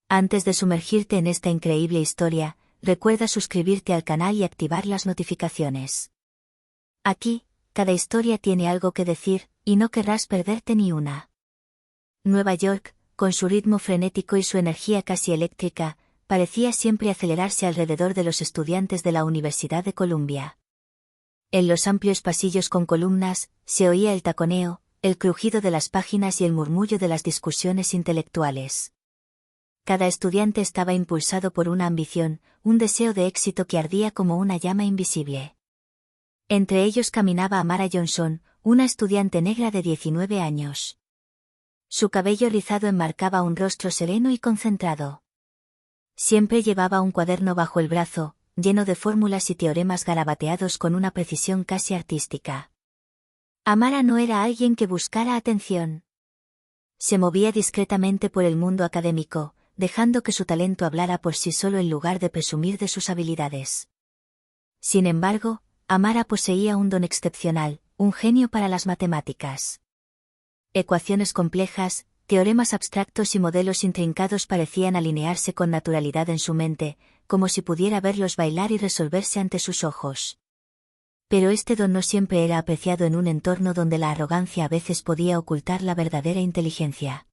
Antes de sumergirte en esta increíble historia, recuerda suscribirte al canal y activar las notificaciones. Aquí, cada historia tiene algo que decir, y no querrás perderte ni una. Nueva York, con su ritmo frenético y su energía casi eléctrica, parecía siempre acelerarse alrededor de los estudiantes de la Universidad de Columbia. En los amplios pasillos con columnas, se oía el taconeo, el crujido de las páginas y el murmullo de las discusiones intelectuales. Cada estudiante estaba impulsado por una ambición, un deseo de éxito que ardía como una llama invisible. Entre ellos caminaba Amara Johnson, una estudiante negra de 19 años. Su cabello rizado enmarcaba un rostro sereno y concentrado. Siempre llevaba un cuaderno bajo el brazo, lleno de fórmulas y teoremas garabateados con una precisión casi artística. Amara no era alguien que buscara atención. Se movía discretamente por el mundo académico, dejando que su talento hablara por sí solo en lugar de presumir de sus habilidades. Sin embargo, Amara poseía un don excepcional, un genio para las matemáticas. Ecuaciones complejas, teoremas abstractos y modelos intrincados parecían alinearse con naturalidad en su mente, como si pudiera verlos bailar y resolverse ante sus ojos. Pero este don no siempre era apreciado en un entorno donde la arrogancia a veces podía ocultar la verdadera inteligencia.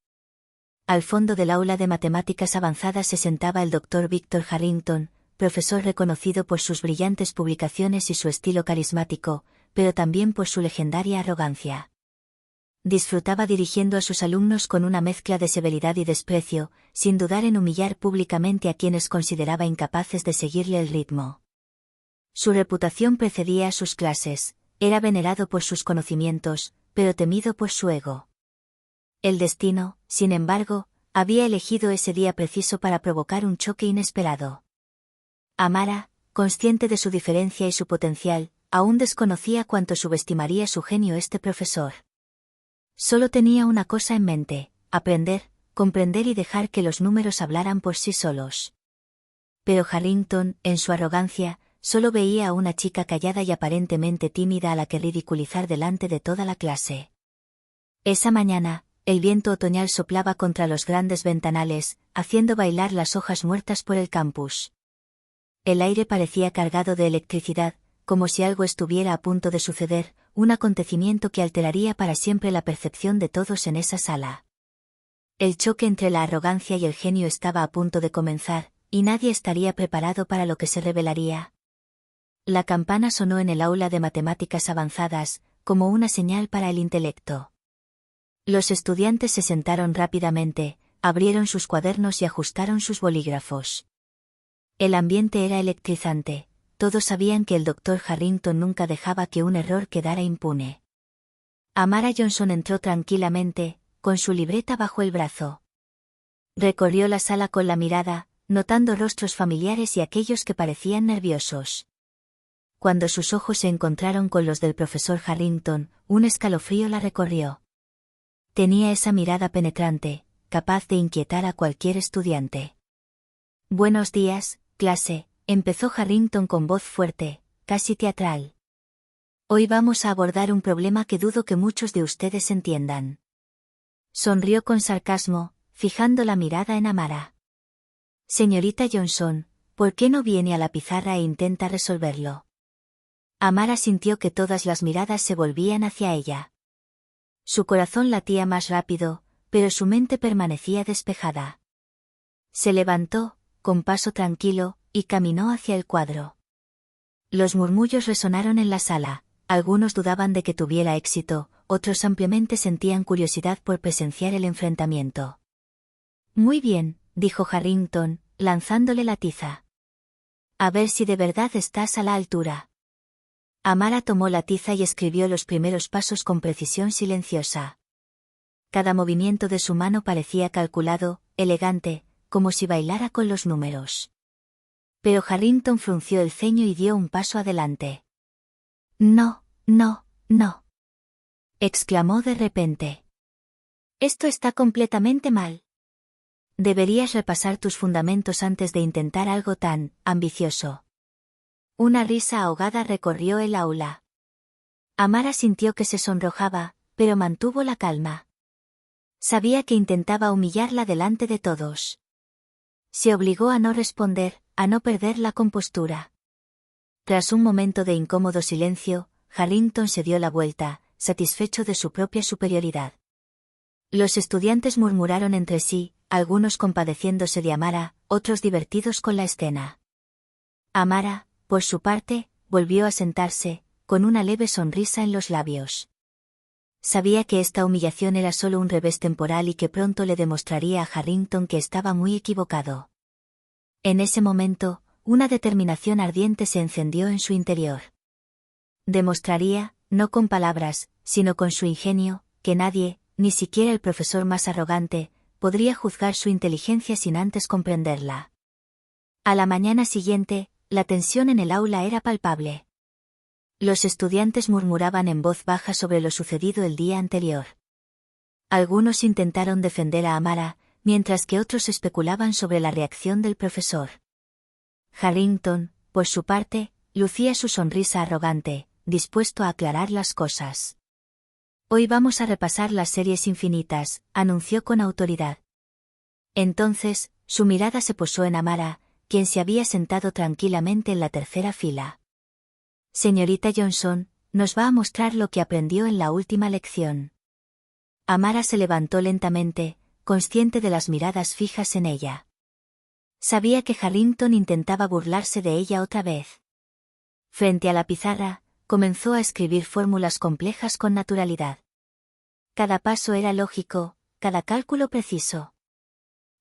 Al fondo del aula de matemáticas avanzadas se sentaba el Dr. Victor Harrington, profesor reconocido por sus brillantes publicaciones y su estilo carismático, pero también por su legendaria arrogancia. Disfrutaba dirigiendo a sus alumnos con una mezcla de severidad y desprecio, sin dudar en humillar públicamente a quienes consideraba incapaces de seguirle el ritmo. Su reputación precedía a sus clases, era venerado por sus conocimientos, pero temido por su ego. El destino, sin embargo, había elegido ese día preciso para provocar un choque inesperado. Amara, consciente de su diferencia y su potencial, aún desconocía cuánto subestimaría su genio este profesor. Solo tenía una cosa en mente: aprender, comprender y dejar que los números hablaran por sí solos. Pero Harrington, en su arrogancia, solo veía a una chica callada y aparentemente tímida a la que ridiculizar delante de toda la clase. Esa mañana, el viento otoñal soplaba contra los grandes ventanales, haciendo bailar las hojas muertas por el campus. El aire parecía cargado de electricidad, como si algo estuviera a punto de suceder, un acontecimiento que alteraría para siempre la percepción de todos en esa sala. El choque entre la arrogancia y el genio estaba a punto de comenzar, y nadie estaría preparado para lo que se revelaría. La campana sonó en el aula de matemáticas avanzadas, como una señal para el intelecto. Los estudiantes se sentaron rápidamente, abrieron sus cuadernos y ajustaron sus bolígrafos. El ambiente era electrizante, todos sabían que el Dr. Harrington nunca dejaba que un error quedara impune. Amara Johnson entró tranquilamente, con su libreta bajo el brazo. Recorrió la sala con la mirada, notando rostros familiares y aquellos que parecían nerviosos. Cuando sus ojos se encontraron con los del profesor Harrington, un escalofrío la recorrió. Tenía esa mirada penetrante, capaz de inquietar a cualquier estudiante. «Buenos días, clase», empezó Harrington con voz fuerte, casi teatral. «Hoy vamos a abordar un problema que dudo que muchos de ustedes entiendan». Sonrió con sarcasmo, fijando la mirada en Amara. «Señorita Johnson, ¿por qué no viene a la pizarra e intenta resolverlo?» Amara sintió que todas las miradas se volvían hacia ella. Su corazón latía más rápido, pero su mente permanecía despejada. Se levantó, con paso tranquilo, y caminó hacia el cuadro. Los murmullos resonaron en la sala, algunos dudaban de que tuviera éxito, otros ampliamente sentían curiosidad por presenciar el enfrentamiento. «Muy bien», dijo Harrington, lanzándole la tiza. «A ver si de verdad estás a la altura». Amara tomó la tiza y escribió los primeros pasos con precisión silenciosa. Cada movimiento de su mano parecía calculado, elegante, como si bailara con los números. Pero Harrington frunció el ceño y dio un paso adelante. «No, no, no», exclamó de repente. «Esto está completamente mal. Deberías repasar tus fundamentos antes de intentar algo tan ambicioso». Una risa ahogada recorrió el aula. Amara sintió que se sonrojaba, pero mantuvo la calma. Sabía que intentaba humillarla delante de todos. Se obligó a no responder, a no perder la compostura. Tras un momento de incómodo silencio, Harrington se dio la vuelta, satisfecho de su propia superioridad. Los estudiantes murmuraron entre sí, algunos compadeciéndose de Amara, otros divertidos con la escena. Amara, por su parte, volvió a sentarse, con una leve sonrisa en los labios. Sabía que esta humillación era solo un revés temporal y que pronto le demostraría a Harrington que estaba muy equivocado. En ese momento, una determinación ardiente se encendió en su interior. Demostraría, no con palabras, sino con su ingenio, que nadie, ni siquiera el profesor más arrogante, podría juzgar su inteligencia sin antes comprenderla. A la mañana siguiente, la tensión en el aula era palpable. Los estudiantes murmuraban en voz baja sobre lo sucedido el día anterior. Algunos intentaron defender a Amara, mientras que otros especulaban sobre la reacción del profesor. Harrington, por su parte, lucía su sonrisa arrogante, dispuesto a aclarar las cosas. Hoy vamos a repasar las series infinitas, anunció con autoridad. Entonces, su mirada se posó en Amara, quien se había sentado tranquilamente en la tercera fila. Señorita Johnson, nos va a mostrar lo que aprendió en la última lección. Amara se levantó lentamente, consciente de las miradas fijas en ella. Sabía que Harrington intentaba burlarse de ella otra vez. Frente a la pizarra, comenzó a escribir fórmulas complejas con naturalidad. Cada paso era lógico, cada cálculo preciso.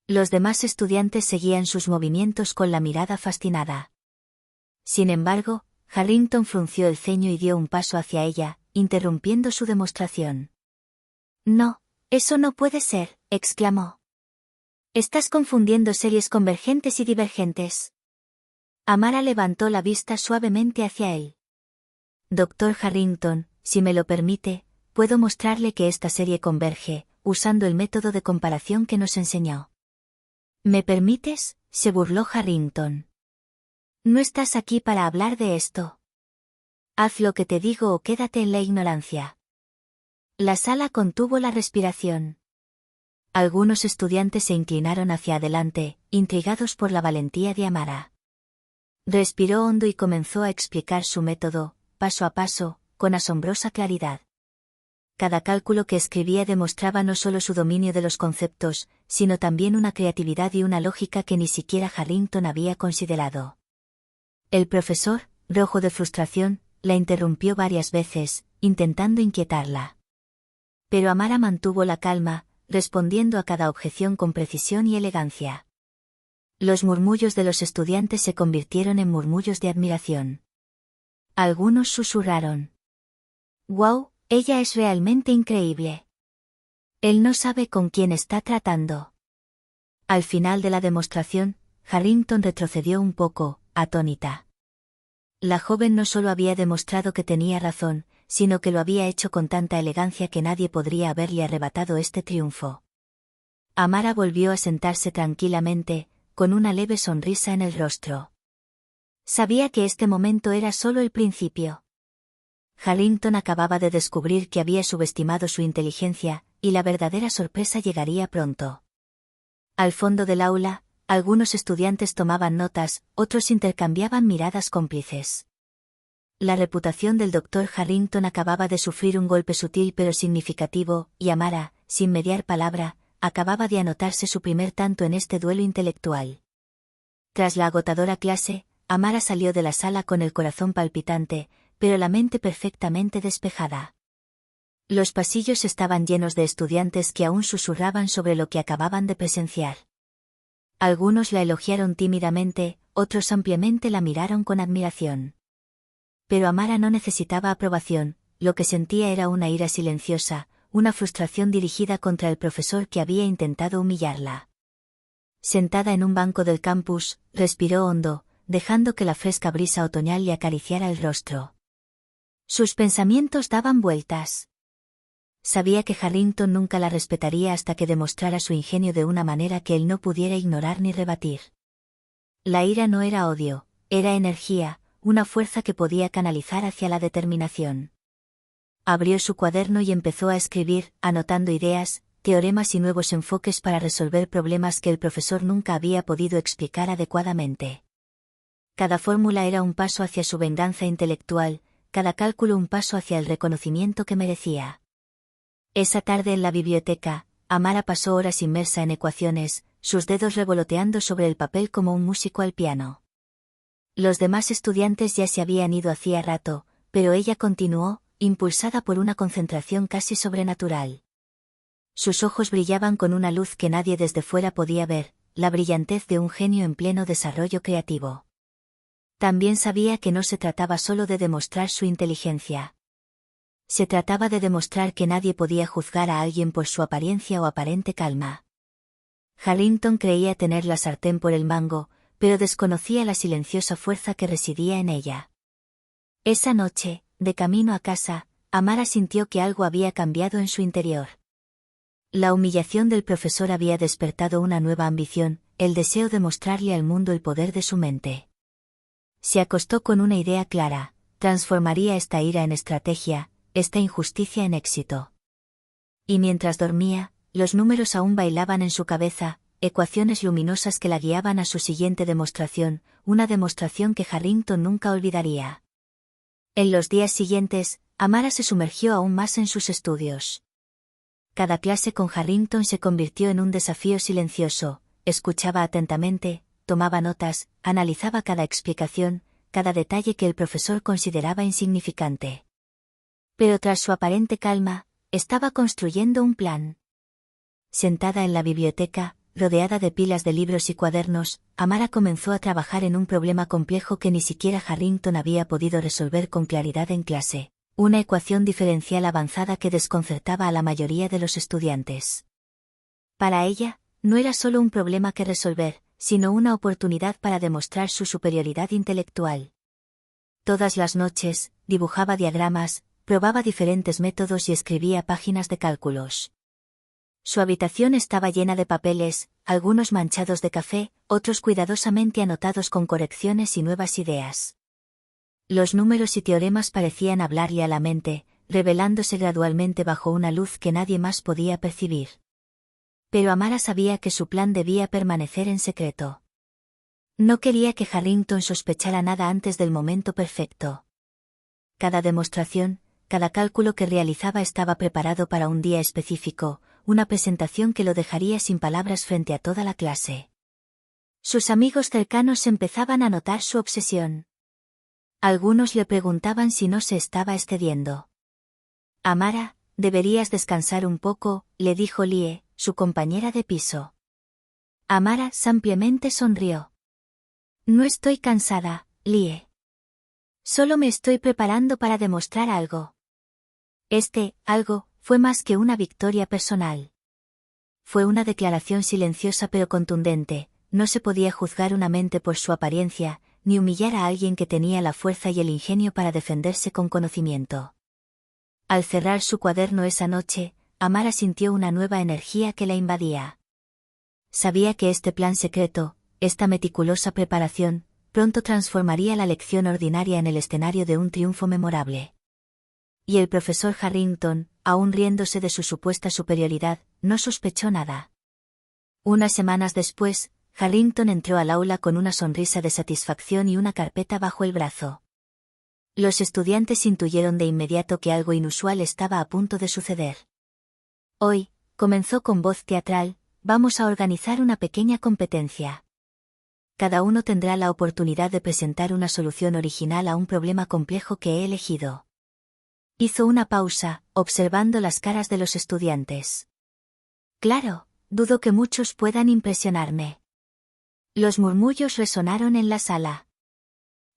Los demás estudiantes seguían sus movimientos con la mirada fascinada. Sin embargo, Harrington frunció el ceño y dio un paso hacia ella, interrumpiendo su demostración. No, eso no puede ser, exclamó. Estás confundiendo series convergentes y divergentes. Amara levantó la vista suavemente hacia él. Doctor Harrington, si me lo permite, puedo mostrarle que esta serie converge, usando el método de comparación que nos enseñó. ¿Me permites?, se burló Harrington. No estás aquí para hablar de esto. Haz lo que te digo o quédate en la ignorancia. La sala contuvo la respiración. Algunos estudiantes se inclinaron hacia adelante, intrigados por la valentía de Amara. Respiró hondo y comenzó a explicar su método, paso a paso, con asombrosa claridad. Cada cálculo que escribía demostraba no solo su dominio de los conceptos, sino también una creatividad y una lógica que ni siquiera Harrington había considerado. El profesor, rojo de frustración, la interrumpió varias veces, intentando inquietarla. Pero Amara mantuvo la calma, respondiendo a cada objeción con precisión y elegancia. Los murmullos de los estudiantes se convirtieron en murmullos de admiración. Algunos susurraron. «¡Wow! Ella es realmente increíble. Él no sabe con quién está tratando». Al final de la demostración, Harrington retrocedió un poco, atónita. La joven no solo había demostrado que tenía razón, sino que lo había hecho con tanta elegancia que nadie podría haberle arrebatado este triunfo. Amara volvió a sentarse tranquilamente, con una leve sonrisa en el rostro. Sabía que este momento era solo el principio. Harrington acababa de descubrir que había subestimado su inteligencia, y la verdadera sorpresa llegaría pronto. Al fondo del aula, algunos estudiantes tomaban notas, otros intercambiaban miradas cómplices. La reputación del Dr. Harrington acababa de sufrir un golpe sutil pero significativo, y Amara, sin mediar palabra, acababa de anotarse su primer tanto en este duelo intelectual. Tras la agotadora clase, Amara salió de la sala con el corazón palpitante, pero la mente perfectamente despejada. Los pasillos estaban llenos de estudiantes que aún susurraban sobre lo que acababan de presenciar. Algunos la elogiaron tímidamente, otros ampliamente la miraron con admiración. Pero Amara no necesitaba aprobación, lo que sentía era una ira silenciosa, una frustración dirigida contra el profesor que había intentado humillarla. Sentada en un banco del campus, respiró hondo, dejando que la fresca brisa otoñal le acariciara el rostro. Sus pensamientos daban vueltas. Sabía que Harrington nunca la respetaría hasta que demostrara su ingenio de una manera que él no pudiera ignorar ni rebatir. La ira no era odio, era energía, una fuerza que podía canalizar hacia la determinación. Abrió su cuaderno y empezó a escribir, anotando ideas, teoremas y nuevos enfoques para resolver problemas que el profesor nunca había podido explicar adecuadamente. Cada fórmula era un paso hacia su venganza intelectual, cada cálculo un paso hacia el reconocimiento que merecía. Esa tarde en la biblioteca, Amara pasó horas inmersa en ecuaciones, sus dedos revoloteando sobre el papel como un músico al piano. Los demás estudiantes ya se habían ido hacía rato, pero ella continuó, impulsada por una concentración casi sobrenatural. Sus ojos brillaban con una luz que nadie desde fuera podía ver, la brillantez de un genio en pleno desarrollo creativo. También sabía que no se trataba solo de demostrar su inteligencia. Se trataba de demostrar que nadie podía juzgar a alguien por su apariencia o aparente calma. Harrington creía tener la sartén por el mango, pero desconocía la silenciosa fuerza que residía en ella. Esa noche, de camino a casa, Amara sintió que algo había cambiado en su interior. La humillación del profesor había despertado una nueva ambición, el deseo de mostrarle al mundo el poder de su mente. Se acostó con una idea clara: transformaría esta ira en estrategia, esta injusticia en éxito. Y mientras dormía, los números aún bailaban en su cabeza, ecuaciones luminosas que la guiaban a su siguiente demostración, una demostración que Harrington nunca olvidaría. En los días siguientes, Amara se sumergió aún más en sus estudios. Cada clase con Harrington se convirtió en un desafío silencioso, escuchaba atentamente, tomaba notas, analizaba cada explicación, cada detalle que el profesor consideraba insignificante. Pero tras su aparente calma, estaba construyendo un plan. Sentada en la biblioteca, rodeada de pilas de libros y cuadernos, Amara comenzó a trabajar en un problema complejo que ni siquiera Harrington había podido resolver con claridad en clase, una ecuación diferencial avanzada que desconcertaba a la mayoría de los estudiantes. Para ella, no era solo un problema que resolver, sino una oportunidad para demostrar su superioridad intelectual. Todas las noches, dibujaba diagramas, probaba diferentes métodos y escribía páginas de cálculos. Su habitación estaba llena de papeles, algunos manchados de café, otros cuidadosamente anotados con correcciones y nuevas ideas. Los números y teoremas parecían hablarle a la mente, revelándose gradualmente bajo una luz que nadie más podía percibir. Pero Amara sabía que su plan debía permanecer en secreto. No quería que Harrington sospechara nada antes del momento perfecto. Cada demostración, cada cálculo que realizaba estaba preparado para un día específico, una presentación que lo dejaría sin palabras frente a toda la clase. Sus amigos cercanos empezaban a notar su obsesión. Algunos le preguntaban si no se estaba excediendo. Amara, deberías descansar un poco, le dijo Lie, su compañera de piso. Amara simplemente sonrió. No estoy cansada, Lie. Solo me estoy preparando para demostrar algo. Algo, fue más que una victoria personal. Fue una declaración silenciosa pero contundente: no se podía juzgar una mente por su apariencia, ni humillar a alguien que tenía la fuerza y el ingenio para defenderse con conocimiento. Al cerrar su cuaderno esa noche, Amara sintió una nueva energía que la invadía. Sabía que este plan secreto, esta meticulosa preparación, pronto transformaría la lección ordinaria en el escenario de un triunfo memorable. Y el profesor Harrington, aún riéndose de su supuesta superioridad, no sospechó nada. Unas semanas después, Harrington entró al aula con una sonrisa de satisfacción y una carpeta bajo el brazo. Los estudiantes intuyeron de inmediato que algo inusual estaba a punto de suceder. Hoy, comenzó con voz teatral, vamos a organizar una pequeña competencia. Cada uno tendrá la oportunidad de presentar una solución original a un problema complejo que he elegido. Hizo una pausa, observando las caras de los estudiantes. Claro, dudo que muchos puedan impresionarme. Los murmullos resonaron en la sala.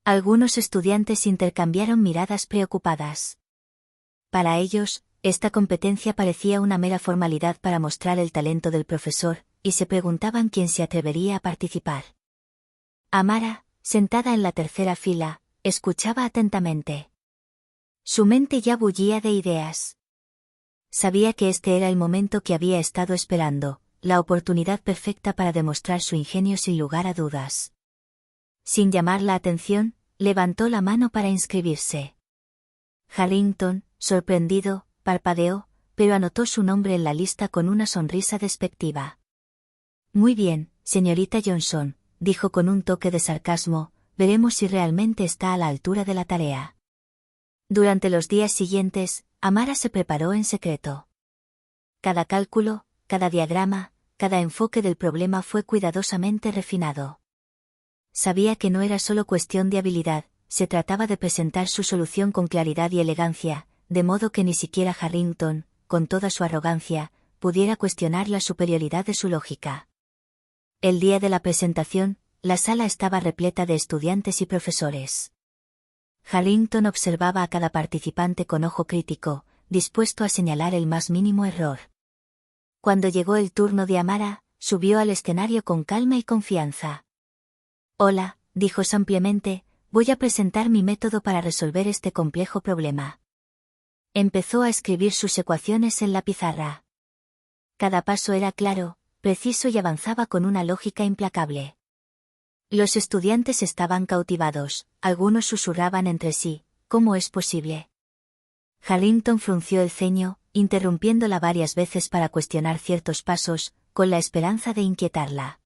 Algunos estudiantes intercambiaron miradas preocupadas. Para ellos, esta competencia parecía una mera formalidad para mostrar el talento del profesor, y se preguntaban quién se atrevería a participar. Amara, sentada en la tercera fila, escuchaba atentamente. Su mente ya bullía de ideas. Sabía que este era el momento que había estado esperando, la oportunidad perfecta para demostrar su ingenio sin lugar a dudas. Sin llamar la atención, levantó la mano para inscribirse. Harrington, sorprendido, parpadeó, pero anotó su nombre en la lista con una sonrisa despectiva. Muy bien, señorita Johnson, dijo con un toque de sarcasmo, veremos si realmente está a la altura de la tarea. Durante los días siguientes, Amara se preparó en secreto. Cada cálculo, cada diagrama, cada enfoque del problema fue cuidadosamente refinado. Sabía que no era solo cuestión de habilidad, se trataba de presentar su solución con claridad y elegancia, de modo que ni siquiera Harrington, con toda su arrogancia, pudiera cuestionar la superioridad de su lógica. El día de la presentación, la sala estaba repleta de estudiantes y profesores. Harrington observaba a cada participante con ojo crítico, dispuesto a señalar el más mínimo error. Cuando llegó el turno de Amara, subió al escenario con calma y confianza. Hola, dijo sabiamente, voy a presentar mi método para resolver este complejo problema. Empezó a escribir sus ecuaciones en la pizarra. Cada paso era claro, preciso y avanzaba con una lógica implacable. Los estudiantes estaban cautivados, algunos susurraban entre sí, ¿cómo es posible? Harrington frunció el ceño, interrumpiéndola varias veces para cuestionar ciertos pasos, con la esperanza de inquietarla.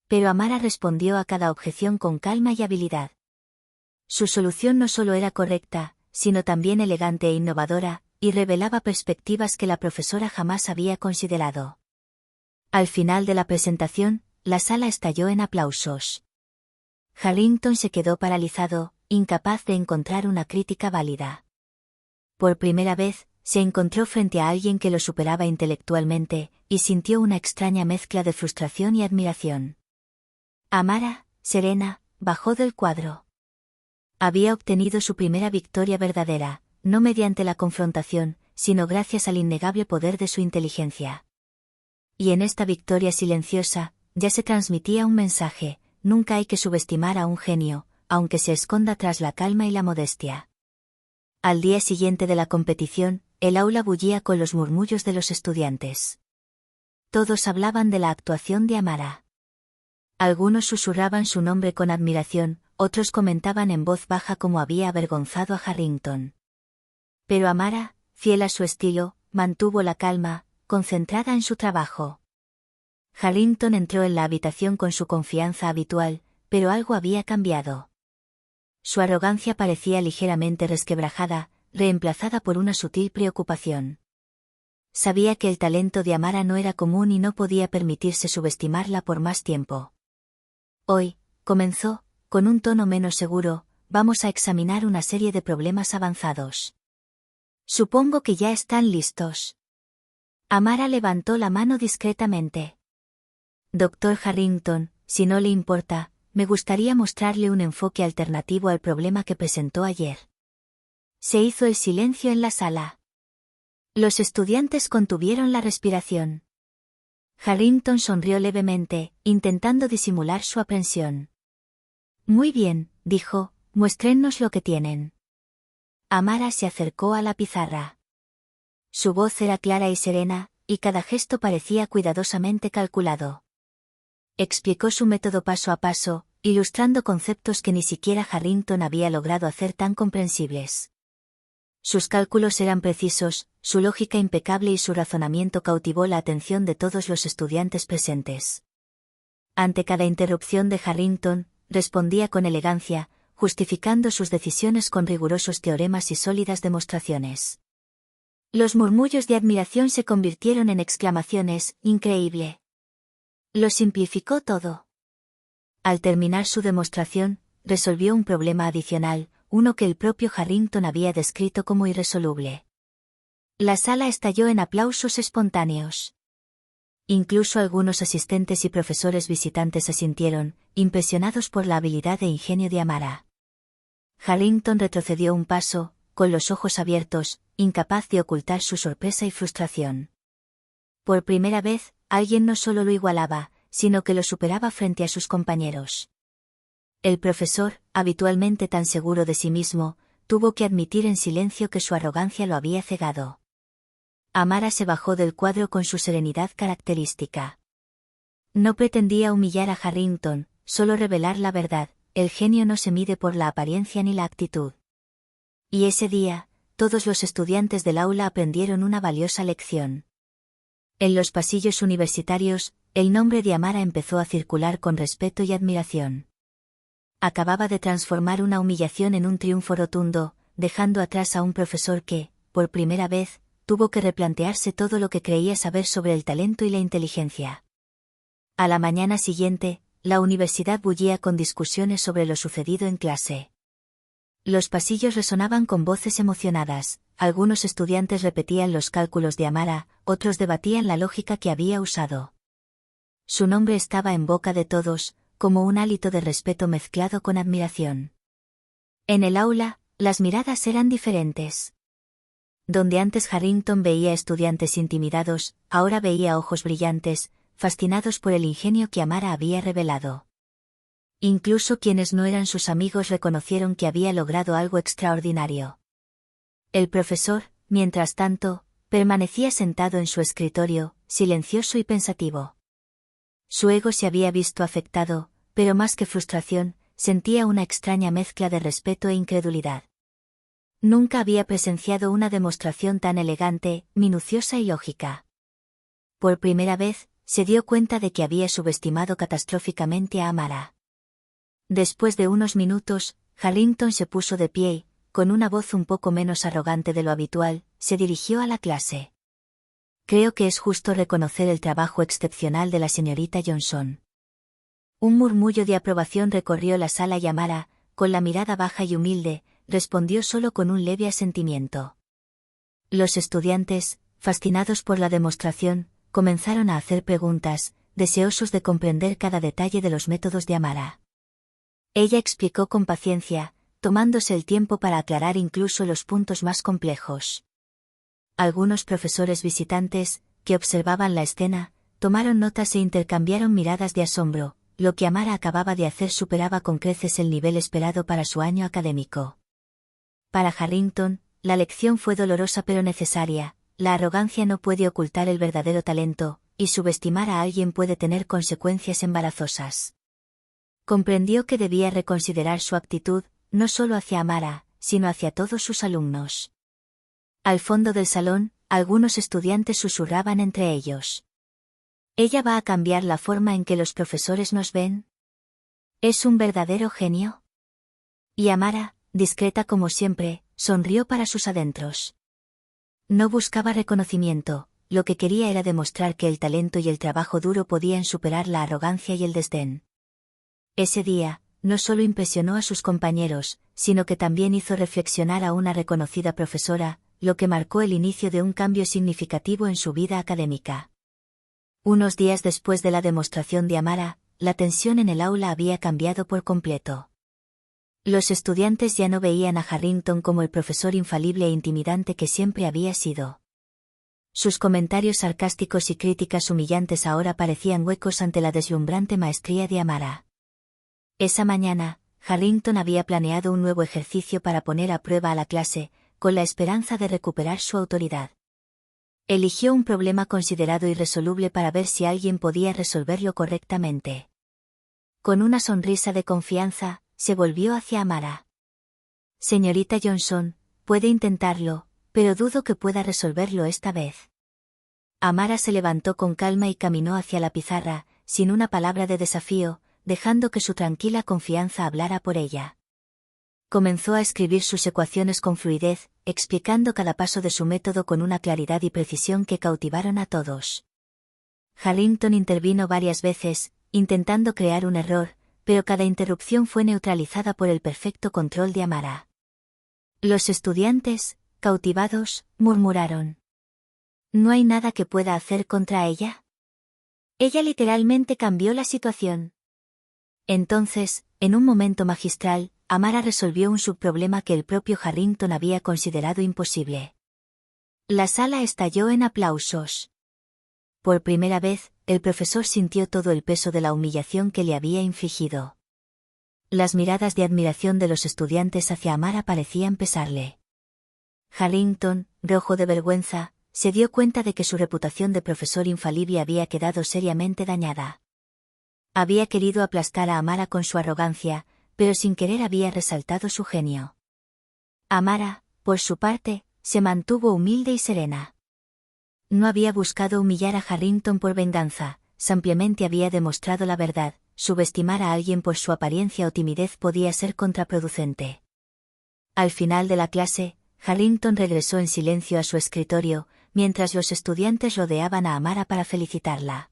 Pero Amara respondió a cada objeción con calma y habilidad. Su solución no solo era correcta, sino también elegante e innovadora, y revelaba perspectivas que la profesora jamás había considerado. Al final de la presentación, la sala estalló en aplausos. Harrington se quedó paralizado, incapaz de encontrar una crítica válida. Por primera vez, se encontró frente a alguien que lo superaba intelectualmente, y sintió una extraña mezcla de frustración y admiración. Amara, serena, bajó del cuadro. Había obtenido su primera victoria verdadera, no mediante la confrontación, sino gracias al innegable poder de su inteligencia. Y en esta victoria silenciosa, ya se transmitía un mensaje: nunca hay que subestimar a un genio, aunque se esconda tras la calma y la modestia. Al día siguiente de la competición, el aula bullía con los murmullos de los estudiantes. Todos hablaban de la actuación de Amara. Algunos susurraban su nombre con admiración, otros comentaban en voz baja cómo había avergonzado a Harrington. Pero Amara, fiel a su estilo, mantuvo la calma, concentrada en su trabajo. Harrington entró en la habitación con su confianza habitual, pero algo había cambiado. Su arrogancia parecía ligeramente resquebrajada, reemplazada por una sutil preocupación. Sabía que el talento de Amara no era común y no podía permitirse subestimarla por más tiempo. Hoy, comenzó, con un tono menos seguro, vamos a examinar una serie de problemas avanzados. Supongo que ya están listos. Amara levantó la mano discretamente. Doctor Harrington, si no le importa, me gustaría mostrarle un enfoque alternativo al problema que presentó ayer. Se hizo el silencio en la sala. Los estudiantes contuvieron la respiración. Harrington sonrió levemente, intentando disimular su aprensión. Muy bien, dijo, muéstrennos lo que tienen. Amara se acercó a la pizarra. Su voz era clara y serena, y cada gesto parecía cuidadosamente calculado. Explicó su método paso a paso, ilustrando conceptos que ni siquiera Harrington había logrado hacer tan comprensibles. Sus cálculos eran precisos, su lógica impecable y su razonamiento cautivó la atención de todos los estudiantes presentes. Ante cada interrupción de Harrington, respondía con elegancia, justificando sus decisiones con rigurosos teoremas y sólidas demostraciones. Los murmullos de admiración se convirtieron en exclamaciones: ¡increíble! Lo simplificó todo. Al terminar su demostración, resolvió un problema adicional, uno que el propio Harrington había descrito como irresoluble. La sala estalló en aplausos espontáneos. Incluso algunos asistentes y profesores visitantes asintieron, impresionados por la habilidad e ingenio de Amara. Harrington retrocedió un paso, con los ojos abiertos, incapaz de ocultar su sorpresa y frustración. Por primera vez, alguien no solo lo igualaba, sino que lo superaba frente a sus compañeros. El profesor, habitualmente tan seguro de sí mismo, tuvo que admitir en silencio que su arrogancia lo había cegado. Amara se bajó del cuadro con su serenidad característica. No pretendía humillar a Harrington, solo revelar la verdad: el genio no se mide por la apariencia ni la actitud. Y ese día, todos los estudiantes del aula aprendieron una valiosa lección. En los pasillos universitarios, el nombre de Amara empezó a circular con respeto y admiración. Acababa de transformar una humillación en un triunfo rotundo, dejando atrás a un profesor que, por primera vez, tuvo que replantearse todo lo que creía saber sobre el talento y la inteligencia. A la mañana siguiente, la universidad bullía con discusiones sobre lo sucedido en clase. Los pasillos resonaban con voces emocionadas, algunos estudiantes repetían los cálculos de Amara, otros debatían la lógica que había usado. Su nombre estaba en boca de todos, como un hálito de respeto mezclado con admiración. En el aula, las miradas eran diferentes. Donde antes Harrington veía estudiantes intimidados, ahora veía ojos brillantes, fascinados por el ingenio que Amara había revelado. Incluso quienes no eran sus amigos reconocieron que había logrado algo extraordinario. El profesor, mientras tanto, permanecía sentado en su escritorio, silencioso y pensativo. Su ego se había visto afectado, pero más que frustración, sentía una extraña mezcla de respeto e incredulidad. Nunca había presenciado una demostración tan elegante, minuciosa y lógica. Por primera vez, se dio cuenta de que había subestimado catastróficamente a Amara. Después de unos minutos, Harrington se puso de pie y, con una voz un poco menos arrogante de lo habitual, se dirigió a la clase. Creo que es justo reconocer el trabajo excepcional de la señorita Johnson. Un murmullo de aprobación recorrió la sala y Amara, con la mirada baja y humilde, respondió solo con un leve asentimiento. Los estudiantes, fascinados por la demostración, comenzaron a hacer preguntas, deseosos de comprender cada detalle de los métodos de Amara. Ella explicó con paciencia, tomándose el tiempo para aclarar incluso los puntos más complejos. Algunos profesores visitantes, que observaban la escena, tomaron notas e intercambiaron miradas de asombro. Lo que Amara acababa de hacer superaba con creces el nivel esperado para su año académico. Para Harrington, la lección fue dolorosa pero necesaria. La arrogancia no puede ocultar el verdadero talento, y subestimar a alguien puede tener consecuencias embarazosas. Comprendió que debía reconsiderar su actitud, no solo hacia Amara, sino hacia todos sus alumnos. Al fondo del salón, algunos estudiantes susurraban entre ellos. ¿Ella va a cambiar la forma en que los profesores nos ven? ¿Es un verdadero genio? Y Amara, discreta como siempre, sonrió para sus adentros. No buscaba reconocimiento, lo que quería era demostrar que el talento y el trabajo duro podían superar la arrogancia y el desdén. Ese día, no solo impresionó a sus compañeros, sino que también hizo reflexionar a una reconocida profesora, lo que marcó el inicio de un cambio significativo en su vida académica. Unos días después de la demostración de Amara, la tensión en el aula había cambiado por completo. Los estudiantes ya no veían a Harrington como el profesor infalible e intimidante que siempre había sido. Sus comentarios sarcásticos y críticas humillantes ahora parecían huecos ante la deslumbrante maestría de Amara. Esa mañana, Harrington había planeado un nuevo ejercicio para poner a prueba a la clase, con la esperanza de recuperar su autoridad. Eligió un problema considerado irresoluble para ver si alguien podía resolverlo correctamente. Con una sonrisa de confianza, se volvió hacia Amara. Señorita Johnson, puede intentarlo, pero dudo que pueda resolverlo esta vez. Amara se levantó con calma y caminó hacia la pizarra, sin una palabra de desafío, dejando que su tranquila confianza hablara por ella. Comenzó a escribir sus ecuaciones con fluidez, explicando cada paso de su método con una claridad y precisión que cautivaron a todos. Harrington intervino varias veces, intentando crear un error, pero cada interrupción fue neutralizada por el perfecto control de Amara. Los estudiantes, cautivados, murmuraron: ¿No hay nada que pueda hacer contra ella? Ella literalmente cambió la situación. Entonces, en un momento magistral, Amara resolvió un subproblema que el propio Harrington había considerado imposible. La sala estalló en aplausos. Por primera vez, el profesor sintió todo el peso de la humillación que le había infligido. Las miradas de admiración de los estudiantes hacia Amara parecían pesarle. Harrington, rojo de vergüenza, se dio cuenta de que su reputación de profesor infalible había quedado seriamente dañada. Había querido aplastar a Amara con su arrogancia, pero sin querer había resaltado su genio. Amara, por su parte, se mantuvo humilde y serena. No había buscado humillar a Harrington por venganza, simplemente había demostrado la verdad. Subestimar a alguien por su apariencia o timidez podía ser contraproducente. Al final de la clase, Harrington regresó en silencio a su escritorio, mientras los estudiantes rodeaban a Amara para felicitarla.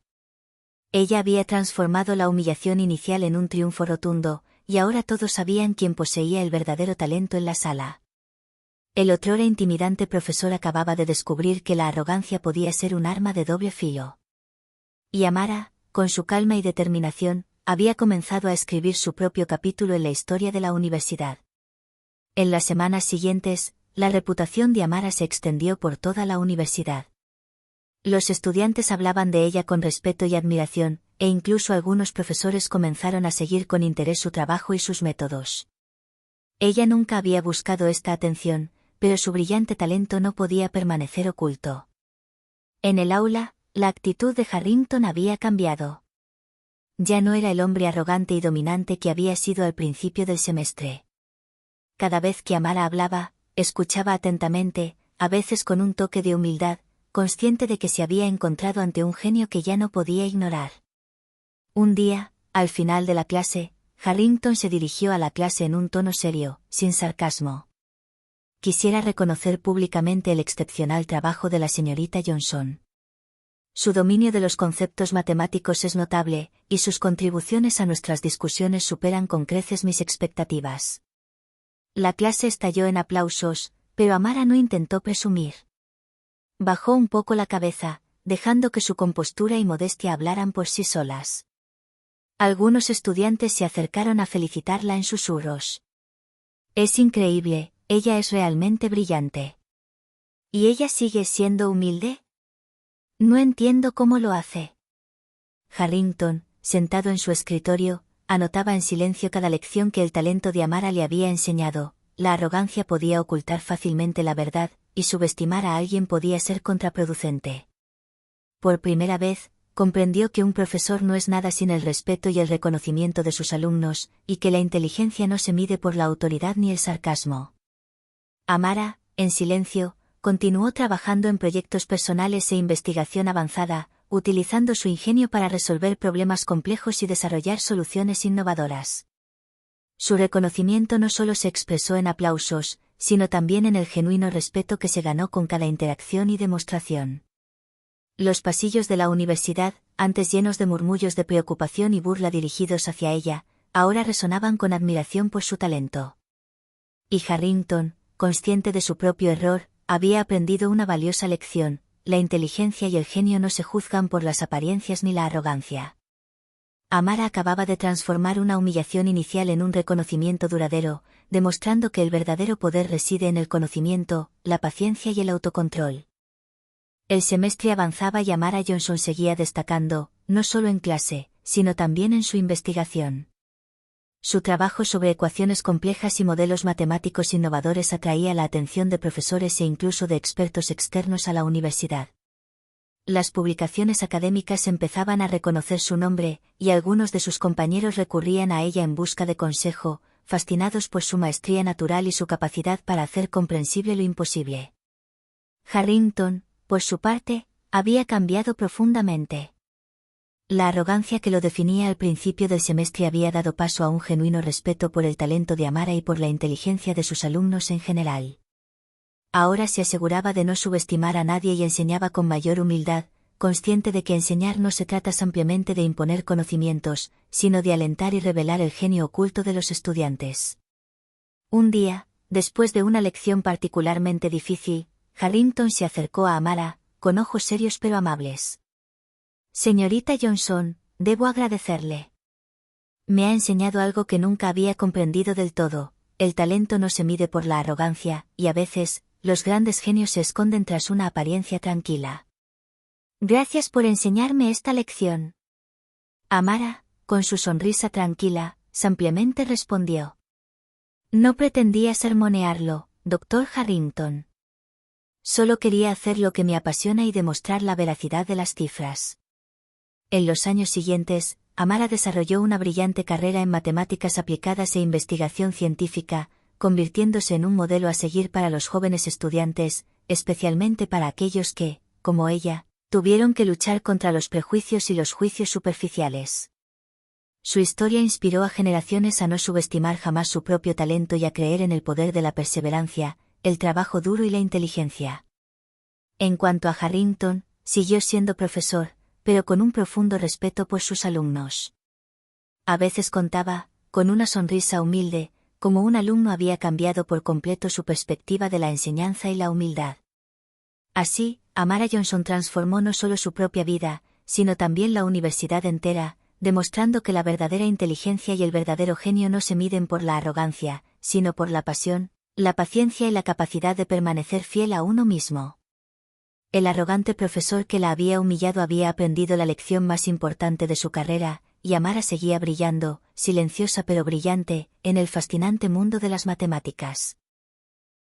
Ella había transformado la humillación inicial en un triunfo rotundo, y ahora todos sabían quién poseía el verdadero talento en la sala. El otrora intimidante profesor acababa de descubrir que la arrogancia podía ser un arma de doble filo. Y Amara, con su calma y determinación, había comenzado a escribir su propio capítulo en la historia de la universidad. En las semanas siguientes, la reputación de Amara se extendió por toda la universidad. Los estudiantes hablaban de ella con respeto y admiración, e incluso algunos profesores comenzaron a seguir con interés su trabajo y sus métodos. Ella nunca había buscado esta atención, pero su brillante talento no podía permanecer oculto. En el aula, la actitud de Harrington había cambiado. Ya no era el hombre arrogante y dominante que había sido al principio del semestre. Cada vez que Amara hablaba, escuchaba atentamente, a veces con un toque de humildad, consciente de que se había encontrado ante un genio que ya no podía ignorar. Un día, al final de la clase, Harrington se dirigió a la clase en un tono serio, sin sarcasmo. Quisiera reconocer públicamente el excepcional trabajo de la señorita Johnson. Su dominio de los conceptos matemáticos es notable, y sus contribuciones a nuestras discusiones superan con creces mis expectativas. La clase estalló en aplausos, pero Amara no intentó presumir. Bajó un poco la cabeza, dejando que su compostura y modestia hablaran por sí solas. Algunos estudiantes se acercaron a felicitarla en susurros. Es increíble, ella es realmente brillante. ¿Y ella sigue siendo humilde? No entiendo cómo lo hace. Harrington, sentado en su escritorio, anotaba en silencio cada lección que el talento de Amara le había enseñado. La arrogancia podía ocultar fácilmente la verdad, y subestimar a alguien podía ser contraproducente. Por primera vez, comprendió que un profesor no es nada sin el respeto y el reconocimiento de sus alumnos, y que la inteligencia no se mide por la autoridad ni el sarcasmo. Amara, en silencio, continuó trabajando en proyectos personales e investigación avanzada, utilizando su ingenio para resolver problemas complejos y desarrollar soluciones innovadoras. Su reconocimiento no solo se expresó en aplausos, sino también en el genuino respeto que se ganó con cada interacción y demostración. Los pasillos de la universidad, antes llenos de murmullos de preocupación y burla dirigidos hacia ella, ahora resonaban con admiración por su talento. Y Harrington, consciente de su propio error, había aprendido una valiosa lección: la inteligencia y el genio no se juzgan por las apariencias ni la arrogancia. Amara acababa de transformar una humillación inicial en un reconocimiento duradero, demostrando que el verdadero poder reside en el conocimiento, la paciencia y el autocontrol. El semestre avanzaba y Amara Johnson seguía destacando, no solo en clase, sino también en su investigación. Su trabajo sobre ecuaciones complejas y modelos matemáticos innovadores atraía la atención de profesores e incluso de expertos externos a la universidad. Las publicaciones académicas empezaban a reconocer su nombre, y algunos de sus compañeros recurrían a ella en busca de consejo, fascinados por su maestría natural y su capacidad para hacer comprensible lo imposible. Harrington, por su parte, había cambiado profundamente. La arrogancia que lo definía al principio del semestre había dado paso a un genuino respeto por el talento de Amara y por la inteligencia de sus alumnos en general. Ahora se aseguraba de no subestimar a nadie y enseñaba con mayor humildad, consciente de que enseñar no se trata simplemente de imponer conocimientos, sino de alentar y revelar el genio oculto de los estudiantes. Un día, después de una lección particularmente difícil, Harrington se acercó a Amara, con ojos serios pero amables. Señorita Johnson, debo agradecerle. Me ha enseñado algo que nunca había comprendido del todo: el talento no se mide por la arrogancia, y a veces, los grandes genios se esconden tras una apariencia tranquila. Gracias por enseñarme esta lección. Amara, con su sonrisa tranquila, simplemente respondió. No pretendía sermonearlo, Dr. Harrington. Solo quería hacer lo que me apasiona y demostrar la veracidad de las cifras. En los años siguientes, Amara desarrolló una brillante carrera en matemáticas aplicadas e investigación científica, convirtiéndose en un modelo a seguir para los jóvenes estudiantes, especialmente para aquellos que, como ella, tuvieron que luchar contra los prejuicios y los juicios superficiales. Su historia inspiró a generaciones a no subestimar jamás su propio talento y a creer en el poder de la perseverancia, el trabajo duro y la inteligencia. En cuanto a Harrington, siguió siendo profesor, pero con un profundo respeto por sus alumnos. A veces contaba, con una sonrisa humilde, cómo un alumno había cambiado por completo su perspectiva de la enseñanza y la humildad. Así, Amara Johnson transformó no solo su propia vida, sino también la universidad entera, demostrando que la verdadera inteligencia y el verdadero genio no se miden por la arrogancia, sino por la pasión, la paciencia y la capacidad de permanecer fiel a uno mismo. El arrogante profesor que la había humillado había aprendido la lección más importante de su carrera, y Amara seguía brillando, silenciosa pero brillante, en el fascinante mundo de las matemáticas.